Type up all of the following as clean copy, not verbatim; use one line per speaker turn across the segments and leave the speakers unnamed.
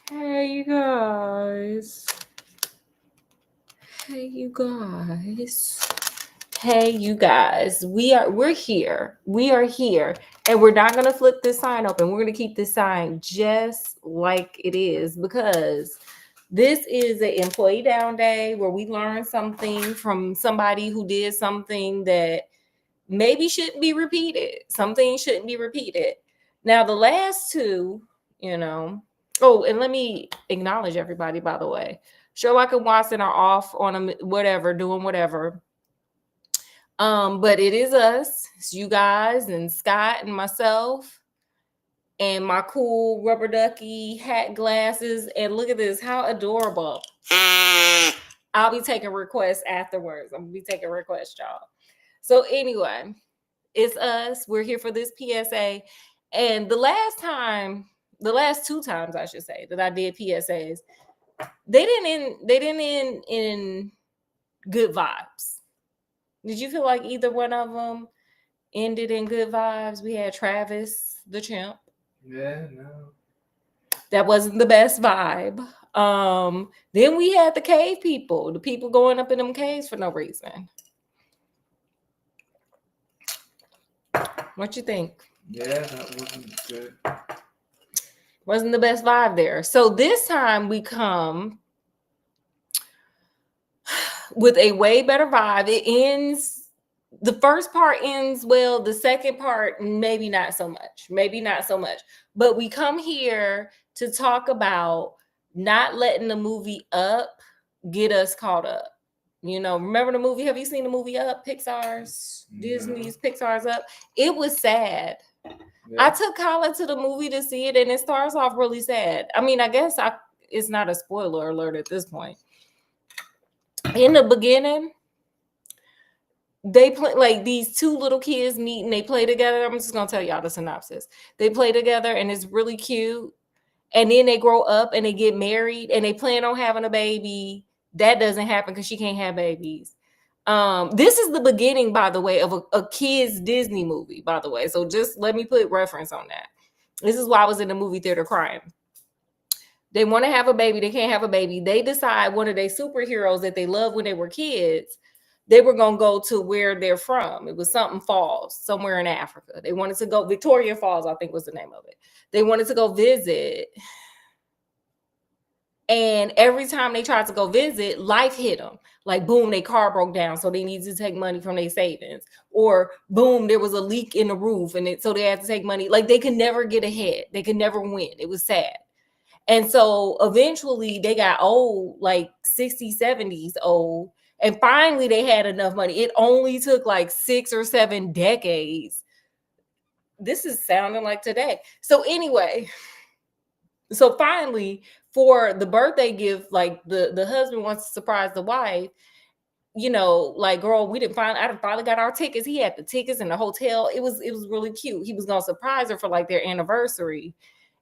Hey you guys. Hey you guys. Hey you guys. We're here. We are here. And we're not gonna flip this sign open. We're gonna keep this sign just like it is because this is an employee down day where we learn something from somebody who did something that maybe shouldn't be repeated. Something shouldn't be repeated. Now the last two, you know. Oh, and let me acknowledge everybody, by the way. Sherlock and Watson are off on a whatever, doing whatever. But it is us, it's you guys and Scott and myself and my cool rubber ducky hat glasses. And look at this, how adorable. I'll be taking requests afterwards. I'm gonna be taking requests, y'all. So anyway, it's us. We're here for this PSA. And the last two times I should say that I did PSAs, they didn't end in good vibes. Did you feel like either one of them ended in good vibes? We had Travis the chimp.
Yeah, no.
That wasn't the best vibe. Then we had the cave people, the people going up in them caves for no reason. What you think?
Yeah, that wasn't good.
Wasn't the best vibe there. So this time we come with a way better vibe. It ends, the first part ends well, the second part maybe not so much. Maybe not so much. But we come here to talk about not letting the movie Up get us caught up. You know, remember the movie? Have you seen the movie Up? Pixar's, Disney's Pixar's Up. It was sad.
Yeah.
I took Kyla to the movie to see it, and it starts off really sad. I mean, I guess it's not a spoiler alert at this point. In the beginning, they play like these two little kids meet and they play together. I'm just gonna tell y'all the synopsis. They play together and it's really cute. And then they grow up and they get married and they plan on having a baby. That doesn't happen because she can't have babies. This is the beginning, by the way, of a kids Disney movie, by the way. So just let me put reference on that. This is why I was in the movie theater crying. They want to have a baby, they can't have a baby. They decide one of their superheroes that they loved when they were kids, they were going to go to where they're from. It was something Falls, somewhere in Africa. They wanted to go, Victoria Falls, I think was the name of it. They wanted to go visit. And every time they tried to go visit, life hit them. Like, boom, their car broke down, so they needed to take money from their savings. Or, boom, there was a leak in the roof, and so they had to take money. Like, they could never get ahead. They could never win. It was sad. And so eventually they got old, like 60s, 70s old. And finally they had enough money. It only took like 6 or 7 decades. This is sounding like today. So anyway, so finally for the birthday gift, like the husband wants to surprise the wife. You know, like, girl, I finally got our tickets. He had the tickets and the hotel. It was really cute. He was gonna surprise her for like their anniversary.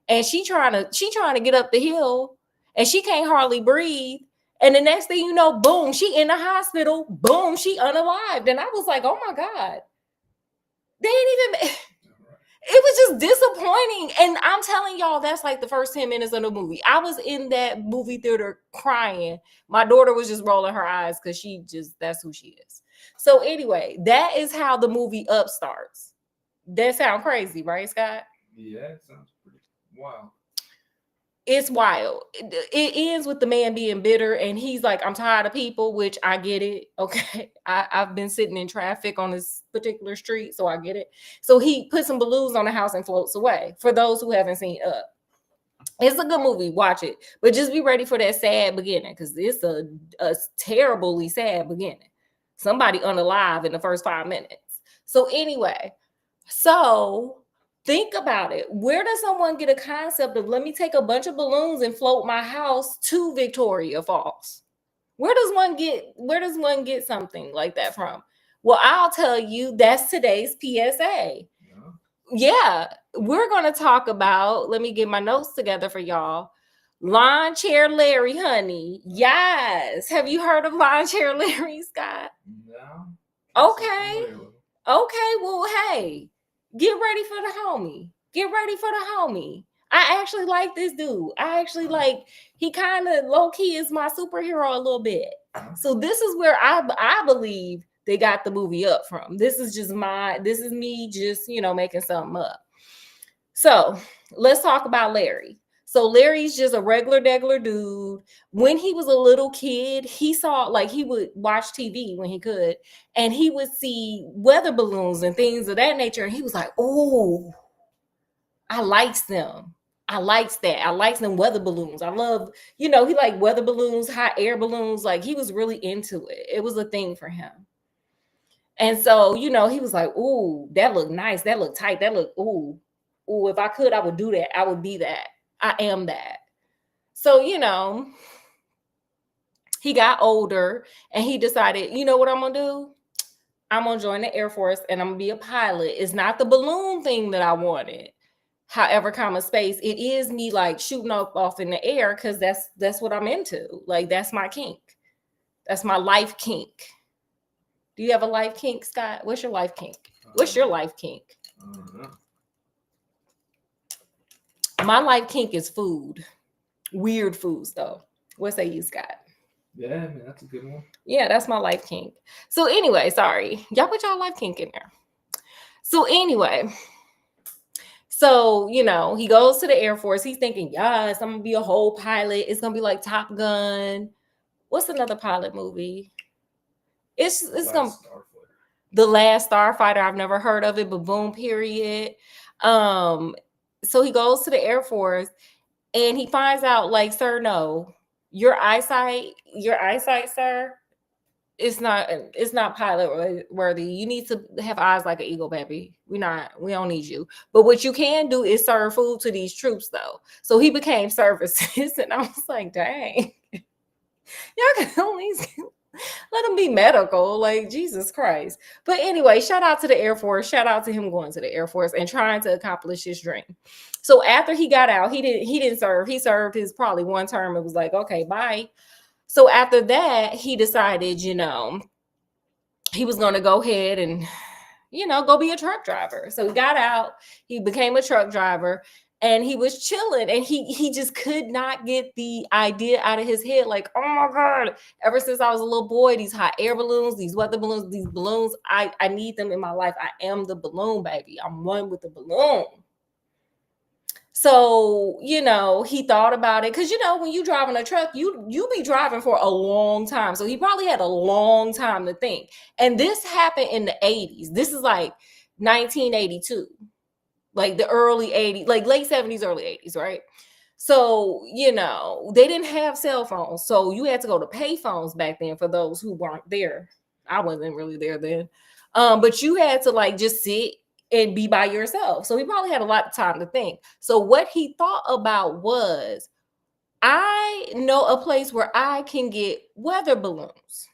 And she trying to get up the hill and she can't hardly breathe. And the next thing you know, boom, she in the hospital. Boom, she unalived. And I was like, oh my God. They ain't even it was just disappointing. And I'm telling y'all, that's like the first 10 minutes of the movie. I was in that movie theater crying. My daughter was just rolling her eyes because that's who she is. So anyway, that is how the movie Up starts. That sound crazy, right, Scott?
Yeah, it sounds pretty wild.
It's wild. It ends with the man being bitter and he's like, I'm tired of people, which I get it. Okay. I've been sitting in traffic on this particular street, so I get it. So he puts some balloons on the house and floats away. For those who haven't seen Up, it's a good movie. Watch it. But just be ready for that sad beginning because it's a terribly sad beginning. Somebody unalive in the first 5 minutes. So anyway, so think about it. Where does someone get a concept of let me take a bunch of balloons and float my house to Victoria Falls? Where does one get something like that from? Well, I'll tell you, that's today's PSA. Yeah, we're going to talk about, let me get my notes together for y'all. Lawn Chair Larry, honey. Yes. Have you heard of Lawn Chair Larry, Scott?
No.
Okay. Okay, well, hey, get ready for the homie. Get ready for the homie. I actually like this dude. I actually like, he kind of low key is my superhero a little bit. So this is where I believe they got the movie up from. This is me just, making something up. So let's talk about Larry. So Larry's just a regular dude. When he was a little kid, he saw, like, he would watch TV when he could, and he would see weather balloons and things of that nature. And he was like, oh, I likes them. I likes that. I likes them weather balloons. I love, he liked weather balloons, hot air balloons. Like, he was really into it. It was a thing for him. And so, he was like, ooh, that looked nice. That looked tight. That looked, ooh, if I could, I would do that. I would be that. I am that. So, he got older and he decided, you know what I'm going to do? I'm going to join the Air Force and I'm going to be a pilot. It's not the balloon thing that I wanted. However, space, it is me like shooting off in the air, because that's what I'm into. Like, that's my kink. That's my life kink. Do you have a life kink, Scott? What's your life kink? What's your life kink?
I don't know.
My life kink is food. Weird foods, though. What say you, Scott?
Yeah, man, that's a good one.
Yeah, that's my life kink. So anyway, sorry. Y'all put y'all life kink in there. So anyway, so, he goes to the Air Force. He's thinking, yes, I'm going to be a whole pilot. It's going to be like Top Gun. What's another pilot movie? It's going to The Last Starfighter. I've never heard of it, but boom, period. So he goes to the Air Force and he finds out, like, sir, no, your eyesight, sir, it's not pilot worthy. You need to have eyes like an eagle, baby. We don't need you. But what you can do is serve food to these troops, though. So he became services, and I was like, dang, y'all can only let him be medical, like, Jesus Christ. But anyway, shout out to the Air Force. Shout out to him going to the Air Force and trying to accomplish his dream. So after he got out, he didn't serve. He served his probably one term. It was like, okay, bye. So after that, he decided, he was going to go ahead and, go be a truck driver. So he got out, he became a truck driver, and he was chilling, and he just could not get the idea out of his head. Like, oh my God, ever since I was a little boy, these hot air balloons, these weather balloons, these balloons, I need them in my life. I am the balloon, baby. I'm one with the balloon. So, he thought about it, because, when you driving a truck, you be driving for a long time. So he probably had a long time to think. And this happened in the 80s. This is like 1982, like the early 80s, like late 70s, early 80s, right? So, they didn't have cell phones. So you had to go to pay phones back then for those who weren't there. I wasn't really there then. But you had to, like, just sit and be by yourself. So he probably had a lot of time to think. So what he thought about was, I know a place where I can get weather balloons.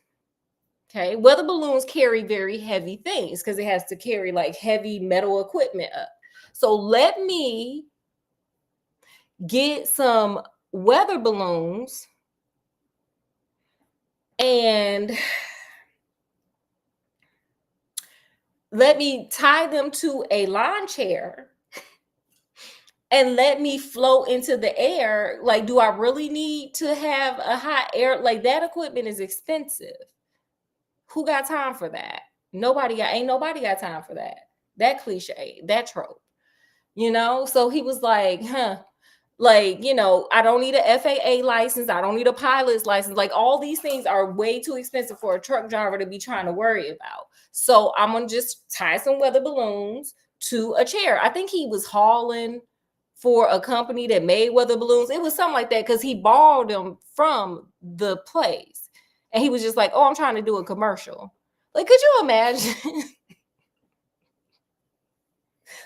Okay. Weather balloons carry very heavy things because it has to carry like heavy metal equipment up. So let me get some weather balloons and let me tie them to a lawn chair and let me float into the air. Like, do I really need to have a hot air? Like, that equipment is expensive. Who got time for that? Ain't nobody got time for that. That cliche, that trope, So he was like, like, I don't need a FAA license. I don't need a pilot's license. Like, all these things are way too expensive for a truck driver to be trying to worry about. So I'm going to just tie some weather balloons to a chair. I think he was hauling for a company that made weather balloons. It was something like that, because he borrowed them from the place. And he was just like, oh, I'm trying to do a commercial. Like, could you imagine?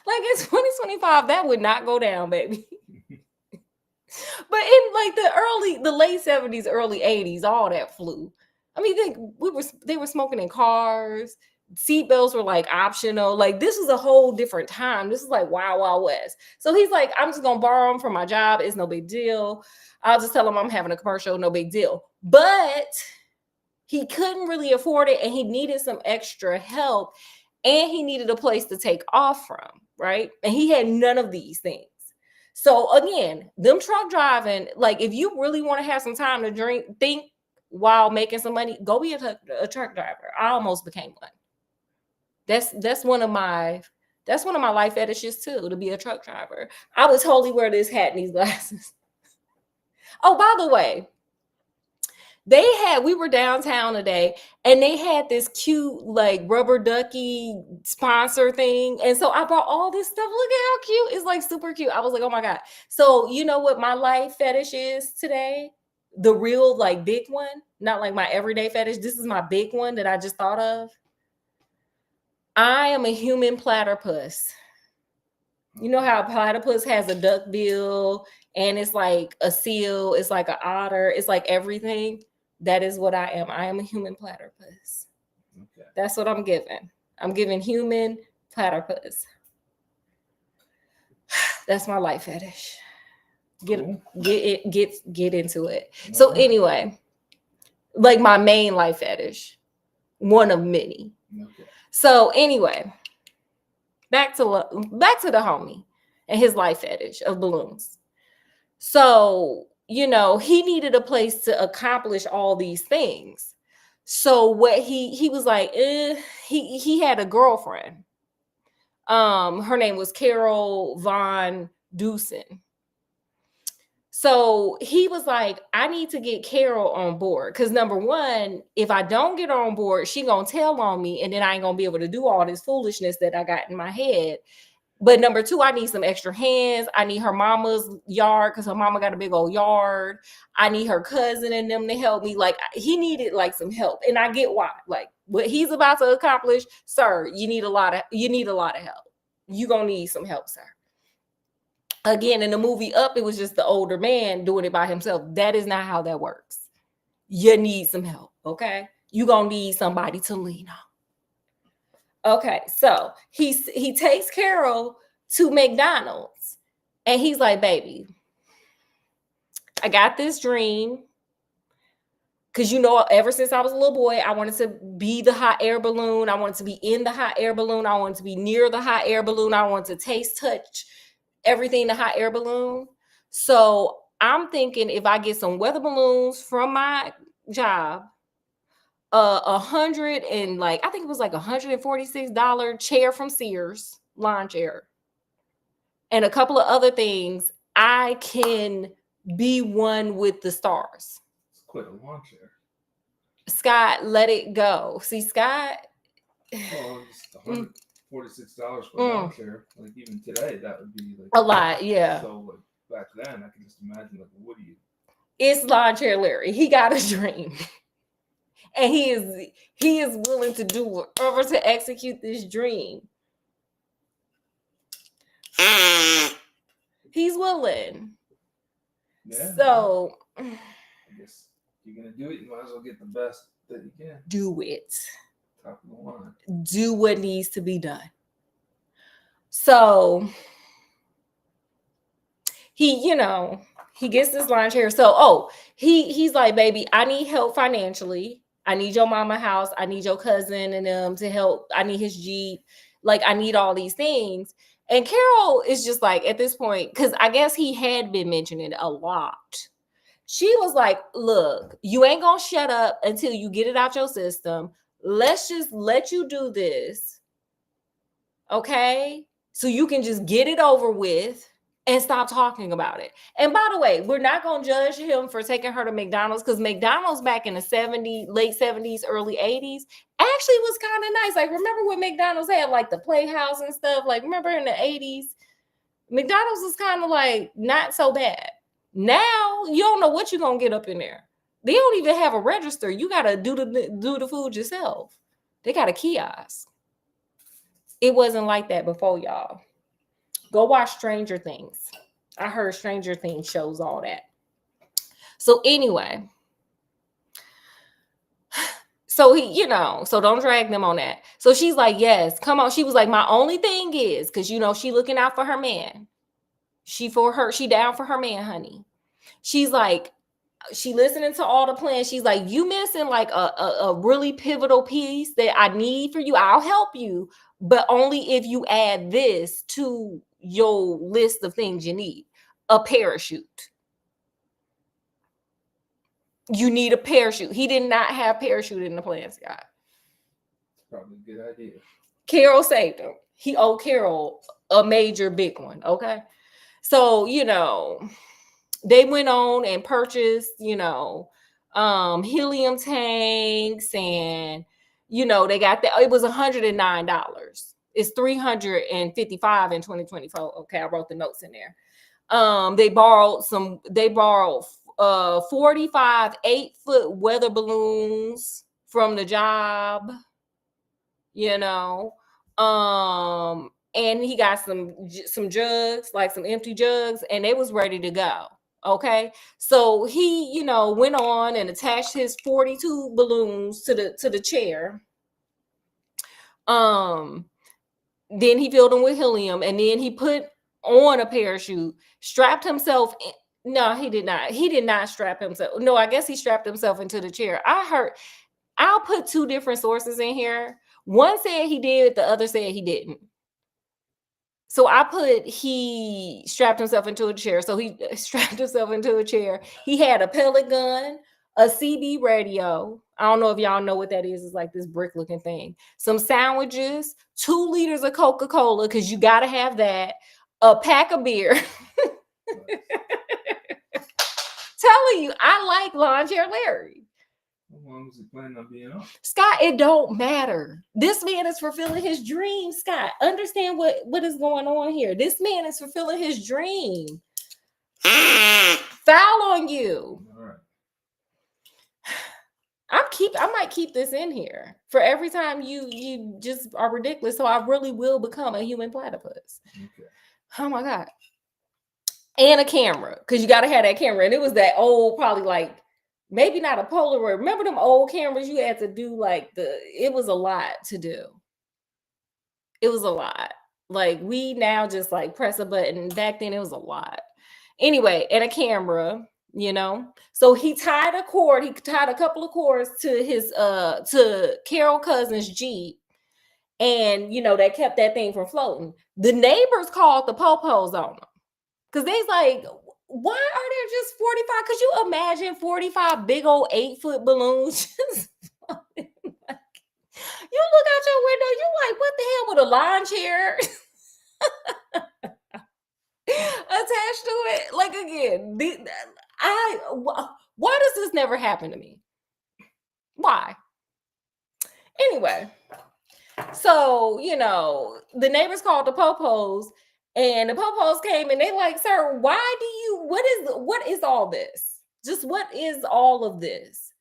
Like, it's 2025. That would not go down, baby. But in like the late 70s, early 80s, all that flew. I mean, they were smoking in cars. Seatbelts were like optional. Like, this was a whole different time. This is like Wild Wild West. So he's like, I'm just gonna borrow them from my job. It's no big deal. I'll just tell him I'm having a commercial. No big deal. But he couldn't really afford it, and he needed some extra help, and he needed a place to take off from, right? And he had none of these things. So again, them truck driving, like if you really want to have some time to think while making some money, go be a truck driver. I almost became one. That's one of my life fetishes too, to be a truck driver. I would totally wear this hat and these glasses. Oh, by the way, we were downtown today and they had this cute like rubber ducky sponsor thing. And so I bought all this stuff. Look at how cute. It's like super cute. I was like, oh my God. So you know what my life fetish is today? The real like big one, not like my everyday fetish. This is my big one that I just thought of. I am a human platypus. You know how a platypus has a duck bill and it's like a seal, it's like an otter, it's like everything. That is what I am. I am a human platypus. Okay. That's what I'm giving. I'm giving human platypus. That's my life fetish. Get into it. So anyway, like my main life fetish, one of many. Okay. So anyway, back to the homie and his life fetish of balloons. So, you know, he needed a place to accomplish all these things. So what he was like, he had a girlfriend. Her name was Carol Von Dusen. So he was like, I need to get Carol on board. Because number one, if I don't get her on board, she gonna tell on me and then I ain't gonna be able to do all this foolishness that I got in my head. But number two, I need some extra hands. I need her mama's yard because her mama got a big old yard. I need her cousin and them to help me. Like he needed like some help. And I get why. Like what he's about to accomplish, sir, you need a lot of help. You're gonna need some help, sir. Again, in the movie Up, it was just the older man doing it by himself. That is not how that works. You need some help, okay? You're going to need somebody to lean on. Okay, so he takes Carol to McDonald's, and he's like, baby, I got this dream. Because, you know, ever since I was a little boy, I wanted to be the hot air balloon. I wanted to be in the hot air balloon. I wanted to be near the hot air balloon. I wanted to taste, touch, everything the hot air balloon. So I'm thinking if I get some weather balloons from my job, $100 and like I think it was like $146 chair from Sears, lawn chair, and a couple of other things, I can be one with the stars.
It's quite a lawn chair.
Scott, let it go. See, Scott.
Oh, it's $146 for a lawn chair. Like even today, that would be like
a lot, yeah.
So like back then, I can just imagine like, what do you?
It's lawn chair Larry. He got a dream, and he is willing to do whatever to execute this dream. He's willing.
Yeah.
So
I guess you're gonna do it. You might as well get the best that you can.
Do it.
Top of the line.
Do what needs to be done. So he gets this lawn chair. So he's like, baby, I need help financially. I need your mama house. I need your cousin and them to help. I need his Jeep. Like I need all these things. And Carol is just like at this point, because I guess he had been mentioning it a lot. She was like, look, you ain't gonna shut up until you get it out your system. Let's just let you do this. Okay? So you can just get it over with and stop talking about it. And by the way, we're not going to judge him for taking her to McDonald's because McDonald's back in the 70s, late 70s, early 80s actually was kind of nice. Like, remember when McDonald's had like the Playhouse and stuff? Like, remember in the 80s? McDonald's was kind of like not so bad. Now, you don't know what you're going to get up in there. They don't even have a register. You got to do the food yourself. They got a kiosk. It wasn't like that before, y'all. Go watch Stranger Things. I heard Stranger Things shows all that. So anyway, so so don't drag them on that. So she's like, yes, come on. She was like, my only thing is, because, she looking out for her man. She down for her man, honey. She's like, she listening to all the plans. She's like, you missing like a really pivotal piece that I need for you. I'll help you, but only if you add this to your list of things you need. a parachute. You need a parachute. He did not have parachute in the plan, Scott.
Probably a good idea.
Carol saved him. He owed Carol a major big one. Okay. So, they went on and purchased, helium tanks, and they got that. It was $109. It's $355 in 2024. Okay, I wrote the notes in there. They borrowed 45 8-foot weather balloons from the job, and he got some jugs, like some empty jugs, and they was ready to go. Okay, so he went on and attached his 42 balloons to the chair. Then he filled them with helium, and then he put on a parachute, strapped himself in. No, he did not. He did not strap himself. No, I guess he strapped himself into the chair. I'll put two different sources in here. One said he did, the other said he didn't. So I put he strapped himself into a chair. So he strapped himself into a chair. He had a pellet gun, a CB radio. I don't know if y'all know what that is. It's like this brick looking thing. Some sandwiches, 2 liters of Coca-Cola, because you got to have that. A pack of beer. Telling you, I like Lawn Chair Larry.
How long is he planning on being on?
Scott, it don't matter. This man is fulfilling his dream, Scott. Understand what is going on here. This man is fulfilling his dream. Foul on you.
All right.
I might keep this in here for every time you just are ridiculous. So I really will become a human platypus.
Okay.
Oh my God. And a camera, because you got to have that camera. And it was that old, probably like, maybe not a Polaroid. Remember them old cameras you had to do it was a lot to do. It was a lot. Like we now just like press a button. Back then it was a lot. Anyway, and a camera, So he tied a cord. He tied a couple of cords to his to Carol Cousins' Jeep. And that kept that thing from floating. The neighbors called the po-pos on them. Because they's like, why are there just 45? Could you imagine 45 big old 8-foot balloons just floating? You look out your window, you like, what the hell, with a lawn chair attached to it? Like, again, why does this never happen to me? Why? Anyway, so, the neighbors called the po-pos, and the po-pos came, and they like, sir, what is all this? Just what is all of this?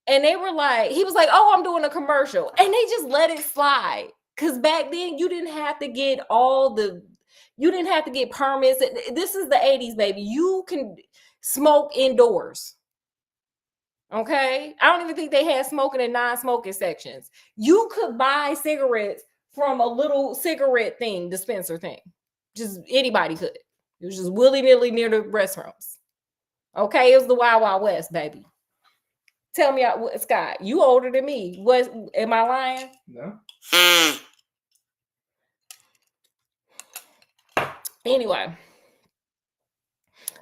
And they were like, he was like, oh, I'm doing a commercial. And they just let it slide. Because back then you didn't have to get permits. This is the 80s, baby. You can smoke indoors. Okay? I don't even think they had smoking and non-smoking sections. You could buy cigarettes from a little cigarette dispenser thing. Just anybody could. It was just willy-nilly near the restrooms. Okay? It was the Wild Wild West, baby. Tell me, Scott, you older than me. Am I lying?
No.
Anyway.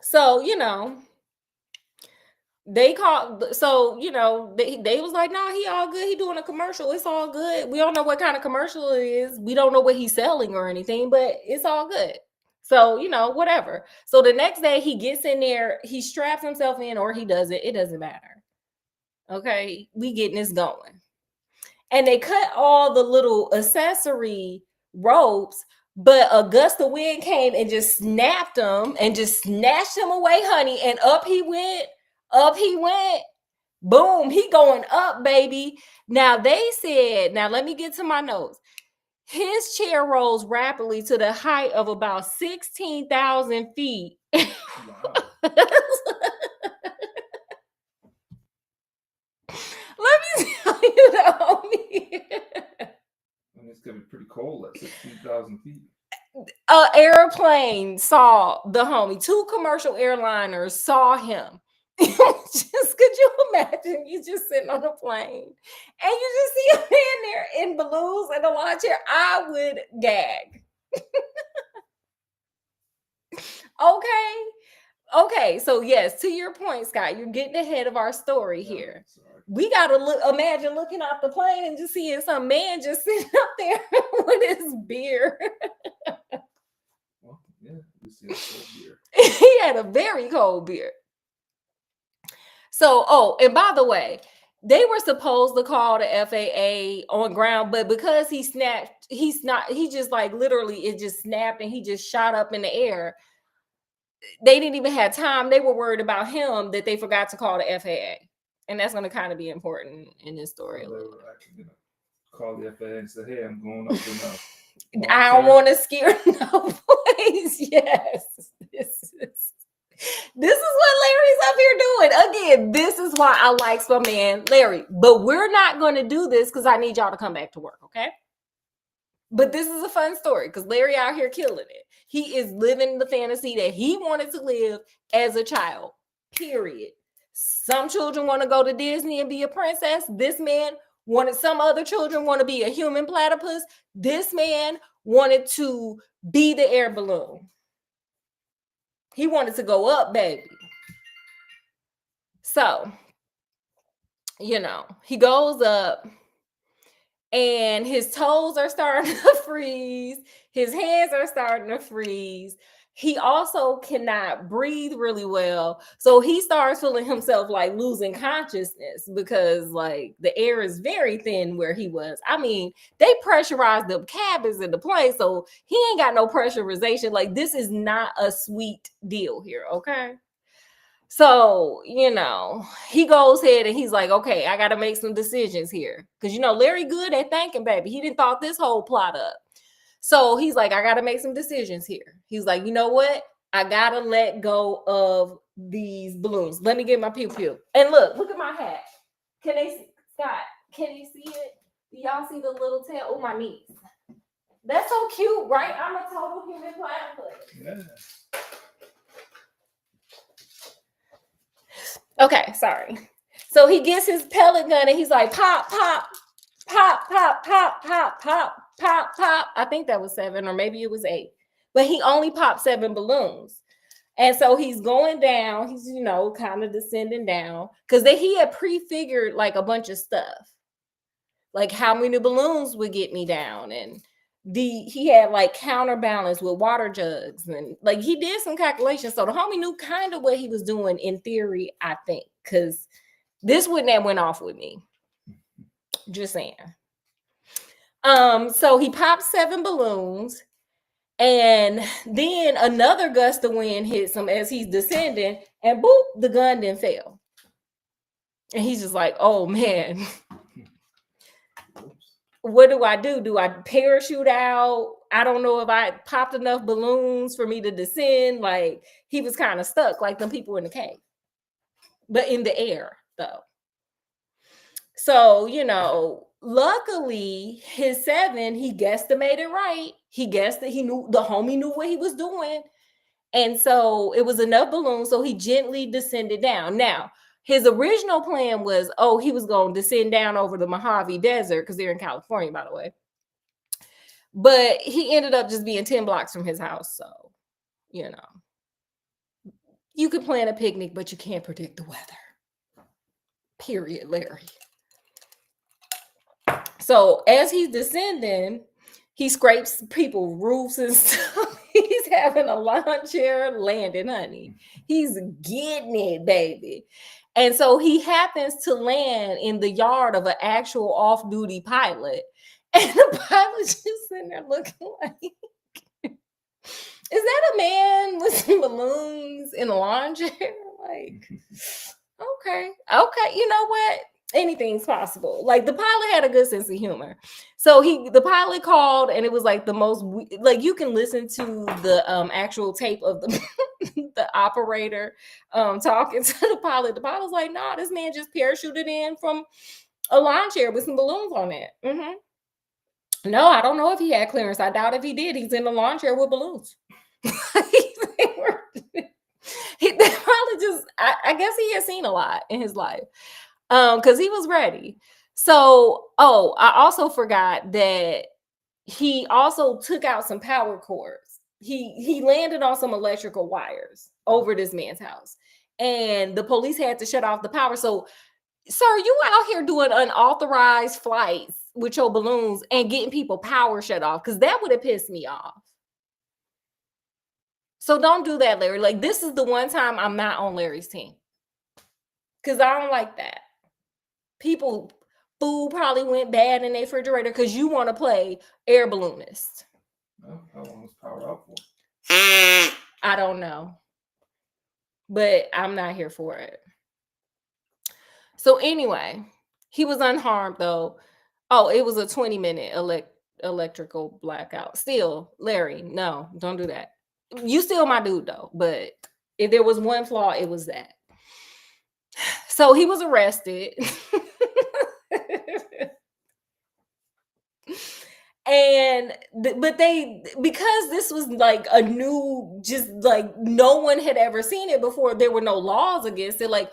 So, they called, so, they was like, nah, he all good. He doing a commercial. It's all good. We don't know what kind of commercial it is. We don't know what he's selling or anything, but it's all good. So, whatever. So the next day he gets in there, he straps himself in, or he doesn't. It doesn't matter. Okay, we getting this going. And they cut all the little accessory ropes, but a gust of wind came and just snapped them and just snatched him away, honey. And up he went. Boom, he going up, baby. Now they said, now let me get to my notes. His chair rose rapidly to the height of about 16,000 feet. Wow. Let me tell you, homie.
It's gonna be pretty cold at 16,000 feet.
An airplane saw the homie. 2 commercial airliners saw him. Could you imagine? You just sitting on a plane and you just see a man there in balloons and a lawn chair. I would gag. Okay. Okay, so yes, to your point, Scott, you're getting ahead of our story here.
Sorry.
We gotta imagine looking off the plane and just seeing some man just sitting up there with his beer.
Well, yeah, you see a cold beer.
He had a very cold beer. So, oh, and by the way, they were supposed to call the FAA on ground, but because he snapped, he just like literally it just snapped and he just shot up in the air. They didn't even have time. They were worried about him that they forgot to call the FAA. And that's going to kind of be important in this story.
So they were actually going to call the FAA and say, hey, I'm going up enough.
I don't want to scare no place. Yes. This is what Larry's up here doing. Again, this is why I like my man Larry. But we're not going to do this because I need y'all to come back to work, okay? But this is a fun story because Larry out here killing it. He is living the fantasy that he wanted to live as a child, period. Some children want to go to Disney and be a princess. This man wanted, some other children want to be a human platypus. This man wanted to be the air balloon. He wanted to go up, baby. So, you know, he goes up and his toes are starting to freeze. His hands are starting to freeze. He also cannot breathe really well. So he starts feeling himself like losing consciousness because like the air is very thin where he was. I mean, they pressurized the cabins in the plane, so he ain't got no pressurization. Like this is not a sweet deal here, okay? So, you know, he goes ahead and he's like, okay, I got to make some decisions here. Because, you know, Larry good at thinking, baby. He didn't thought this whole plot up. So he's like, I got to make some decisions here. He's like, you know what? I got to let go of these balloons. Let me get my pew-pew. And look at my hat. Can they see? Scott, can you see it? Do y'all see the little tail? Oh, my knees. That's so cute, right? I'm a total human platypus.
Yeah.
Okay, sorry. So he gets his pellet gun and he's like, pop, pop, pop, pop, pop, pop, pop, pop, pop. I think that was 7 or maybe it was 8. But he only popped 7 balloons. And so he's going down. He's, you know, kind of descending down. Because he had prefigured like a bunch of stuff. Like how many balloons would get me down. And he had like counterbalance with water jugs. And like he did some calculations. So the homie knew kind of what he was doing in theory, I think. Because this wouldn't have went off with me. Just saying. So he popped 7 balloons. And then another gust of wind hits him as he's descending, and boop, the gun then fell. And he's just like, oh man, what do I do? Do I parachute out? I don't know if I popped enough balloons for me to descend. Like he was kind of stuck, like them people in the cave, but in the air though. So, you know, luckily his 7, he guesstimated right. He guessed that he knew, the homie knew what he was doing. And so it was enough balloons. So he gently descended down. Now, his original plan was, he was going to descend down over the Mojave Desert because they're in California, by the way. But he ended up just being 10 blocks from his house. So, you know, you could plan a picnic, but you can't predict the weather. Period, Larry. So as he's descending, he scrapes people's roofs and stuff. He's having a lawn chair landing, honey. He's getting it, baby. And so he happens to land in the yard of an actual off-duty pilot. And the pilot's just sitting there looking like, is that a man with some balloons in a lawn chair? Like, okay, you know what? Anything's possible. Like the pilot had a good sense of humor. So the pilot called and it was like the most, like you can listen to the actual tape of the the operator talking to the pilot. The pilot's like, nah, this man just parachuted in from a lawn chair with some balloons on it. No, I don't know if he had clearance. I doubt if he did. He's in the lawn chair with balloons. He probably just, I guess he has seen a lot in his life. Because he was ready. So, I also forgot that he also took out some power cords. he landed on some electrical wires over this man's house, and the police had to shut off the power. So, sir, you out here doing unauthorized flights with your balloons and getting people power shut off, because that would have pissed me off. So don't do that, Larry. Like, this is the one time I'm not on Larry's team, because I don't like that. People, food probably went bad in their refrigerator because you want to play air balloonist.
Well, how long was power out for?
I don't know, but I'm not here for it. So anyway, he was unharmed though. Oh, it was a 20-minute electrical blackout. Still, Larry, no, don't do that. You still my dude though, but if there was one flaw, it was that. So he was arrested. And but they, because this was like a new, just like no one had ever seen it before, there were no laws against it. Like,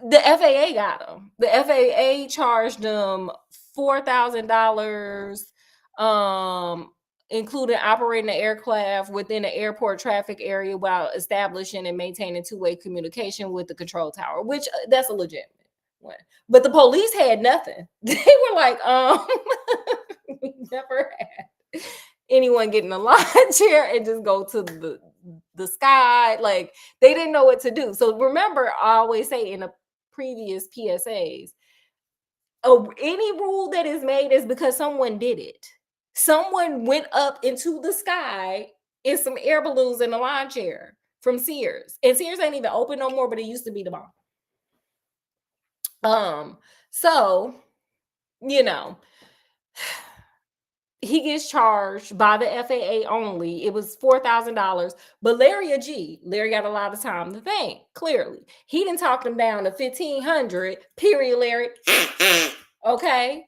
the FAA got him. The FAA charged him $4,000, including operating the aircraft within the airport traffic area while establishing and maintaining two-way communication with the control tower, which that's a legitimate one. But the police had nothing. They were like, we never had anyone get in a lawn chair and just go to the sky. Like, they didn't know what to do. So remember, I always say in the previous PSAs, any rule that is made is because someone did it. Someone went up into the sky in some air balloons in a lawn chair from Sears. And Sears ain't even open no more, but it used to be the bomb. So, you know, he gets charged by the FAA only. It was $4,000. But Larry got a lot of time to think. Clearly, he didn't talk him down to $1,500. Period, Larry. Okay.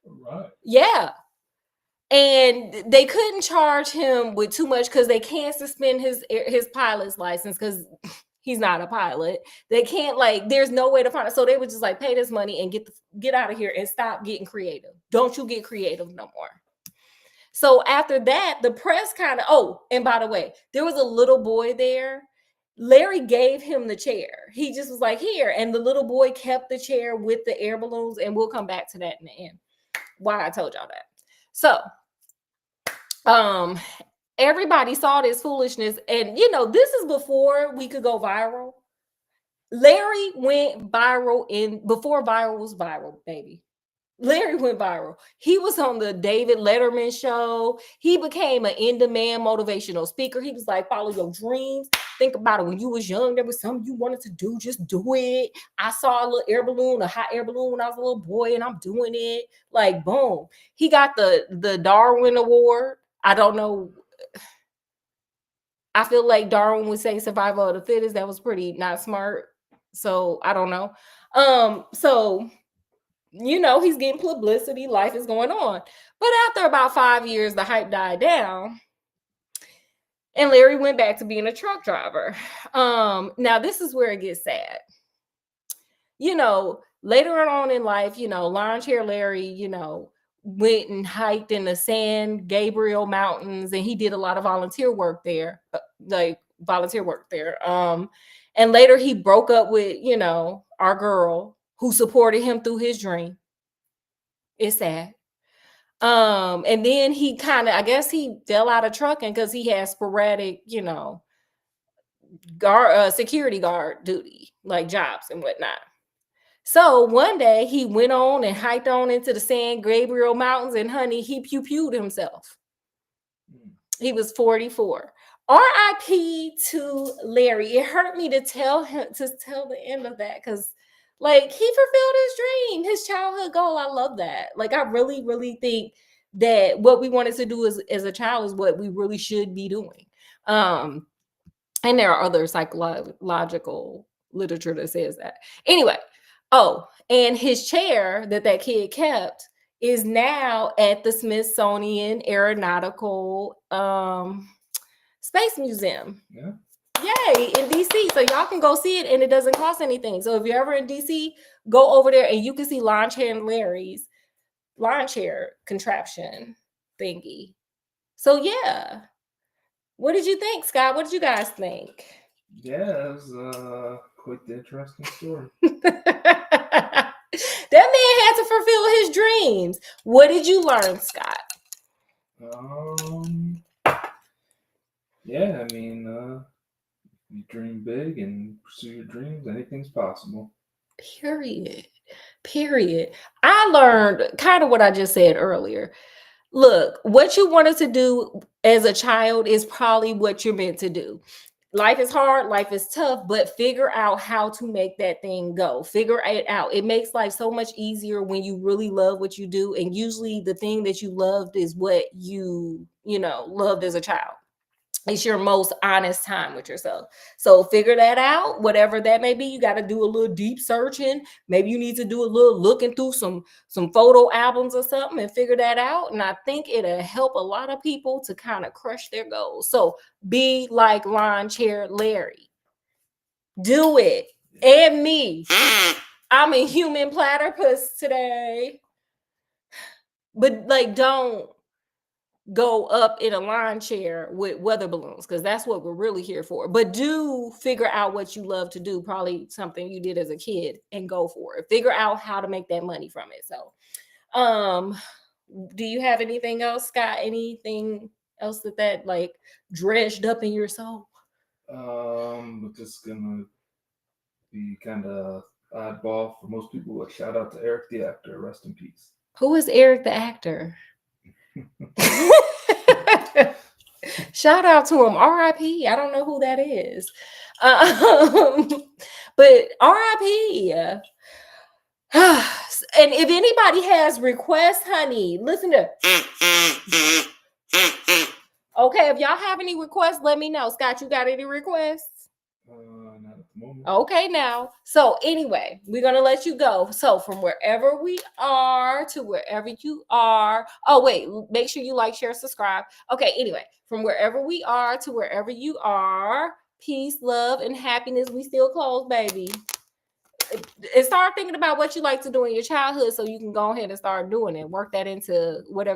Right.
Yeah. And they couldn't charge him with too much because they can't suspend his pilot's license because he's not a pilot. They can't, like, there's no way to find it. So they would just like pay this money and get out of here and stop getting creative. Don't you get creative no more. So after that, the press kind of, and by the way, there was a little boy there. Larry gave him the chair. He just was like, here. And the little boy kept the chair with the air balloons. And we'll come back to that in the end. Why I told y'all that. So, everybody saw this foolishness. And, you know, this is before we could go viral. Larry went viral before viral was viral, baby. Larry went viral. He was on the David Letterman show. He became an in-demand motivational speaker. He was like, follow your dreams. Think about it. When you was young, there was something you wanted to do. Just do it. I saw a little air balloon, a hot air balloon when I was a little boy, and I'm doing it. Like, boom. He got the Darwin Award. I don't know. I feel like Darwin would say survival of the fittest. That was pretty not smart. So I don't know. So, you know, he's getting publicity, life is going on. But after about 5 years, the hype died down. And Larry went back to being a truck driver. Now this is where it gets sad. You know, later on in life, you know, lounge hair Larry, you know, went and hiked in the San Gabriel Mountains, and he did a lot of volunteer work there. And later he broke up with, you know, our girl who supported him through his dream. It's sad. And then he kind of, I guess he fell out of trucking because he had sporadic, you know, security guard duty, like jobs and whatnot. So one day he went on and hiked on into the San Gabriel Mountains, and honey, he pew-pewed himself. He was 44. R.I.P. to Larry. It hurt me to tell the end of that because, like, he fulfilled his dream, his childhood goal. I love that. Like, I really, really think that what we wanted to do as a child is what we really should be doing. And there are other psychological literature that says that. Anyway, and his chair that kid kept is now at the Smithsonian Aeronautical Space Museum.
Yeah.
Yay, in DC. So y'all can go see it, and it doesn't cost anything. So if you're ever in DC, go over there and you can see Lawn Chair and Larry's lawn chair contraption thingy So yeah. What did you think, Scott? What did you guys think?
Yeah, it was quite the interesting story.
That man had to fulfill his dreams. What did you learn, Scott?
Yeah, I mean, you dream big and pursue your dreams, anything's possible.
Period. Period. I learned kind of what I just said earlier. Look, what you wanted to do as a child is probably what you're meant to do. Life is hard, life is tough, but figure out how to make that thing go. Figure it out. It makes life so much easier when you really love what you do. And usually the thing that you loved is what loved as a child. It's your most honest time with yourself. So figure that out, whatever that may be. You got to do a little deep searching. Maybe you need to do a little looking through some photo albums or something and figure that out. And I think it'll help a lot of people to kind of crush their goals. So be like lawn chair Larry. Do it. And me. I'm a human platypus today. But like, don't go up in a lawn chair with weather balloons, because that's what we're really here for. But do figure out what you love to do, probably something you did as a kid, and go for it. Figure out how to make that money from it. So do you have anything else, Scott? Anything else that like dredged up in your soul?
But this is gonna be kind of oddball for most people. A shout out to Eric the actor, rest in peace.
Who is Eric the actor? Shout out to him. R.I.P. I don't know who that is. But R.I.P. And if anybody has requests, honey, listen to. Okay, if y'all have any requests, let me know. Scott, you got any requests?
Not at the moment.
Okay, now. So anyway, we're gonna let you go. So from wherever we are to wherever you are. Oh wait, make sure you like, share, subscribe. Okay, anyway, from wherever we are to wherever you are, peace, love, and happiness. We still close, baby. And start thinking about what you like to do in your childhood so you can go ahead and start doing it. Work that into whatever